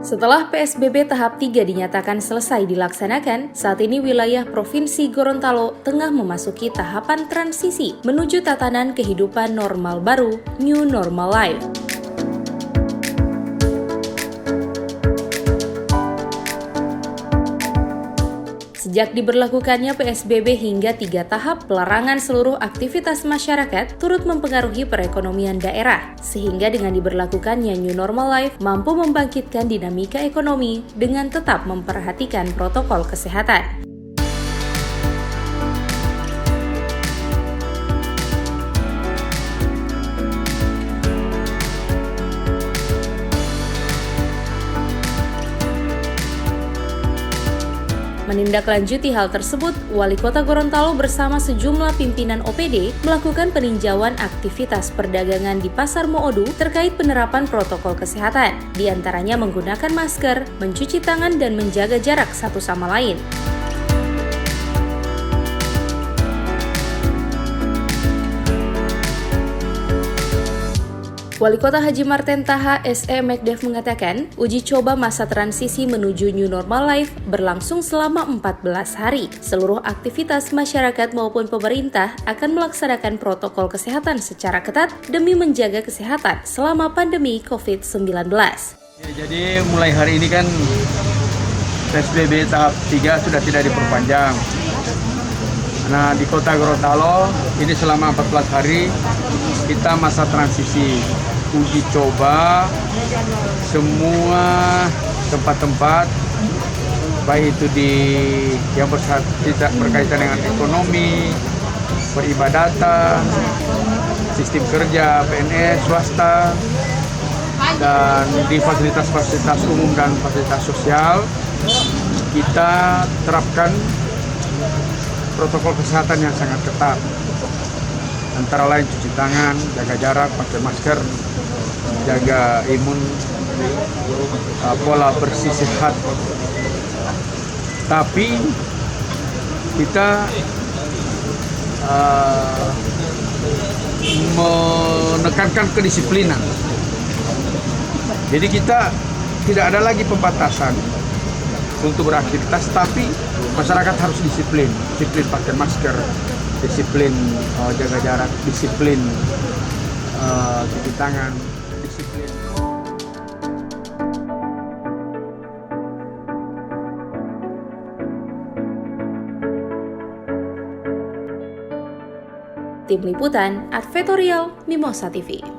Setelah PSBB tahap 3 dinyatakan selesai dilaksanakan, saat ini wilayah Provinsi Gorontalo tengah memasuki tahapan transisi menuju tatanan kehidupan normal baru, New Normal Life. Sejak diberlakukannya PSBB hingga 3 tahap, pelarangan seluruh aktivitas masyarakat turut mempengaruhi perekonomian daerah, sehingga dengan diberlakukannya New Normal Life mampu membangkitkan dinamika ekonomi dengan tetap memperhatikan protokol kesehatan. Menindaklanjuti hal tersebut, Wali Kota Gorontalo bersama sejumlah pimpinan OPD melakukan peninjauan aktivitas perdagangan di Pasar Moodu terkait penerapan protokol kesehatan, di antaranya menggunakan masker, mencuci tangan, dan menjaga jarak satu sama lain. Wali Kota Haji Marten Taha SE Mekdev mengatakan, uji coba masa transisi menuju New Normal Life berlangsung selama 14 hari. Seluruh aktivitas masyarakat maupun pemerintah akan melaksanakan protokol kesehatan secara ketat demi menjaga kesehatan selama pandemi COVID-19. Jadi mulai hari ini kan PSBB tahap 3 sudah tidak diperpanjang. Nah, di Kota Gorontalo ini selama 14 hari kita masa transisi uji coba semua tempat-tempat, baik itu di yang berkaitan dengan ekonomi, peribadatan, sistem kerja, PNS, swasta, dan di fasilitas-fasilitas umum dan fasilitas sosial kita terapkan protokol kesehatan yang sangat ketat, antara lain cuci tangan, jaga jarak, pakai masker, jaga imun, pola bersih sehat. Tapi kita menekankan kedisiplinan. Jadi kita tidak ada lagi pembatasan untuk beraktivitas, tapi masyarakat harus disiplin pakai masker, disiplin jaga jarak, disiplin cuci tangan, disiplin. Tim Liputan Advertorial Mimosa TV.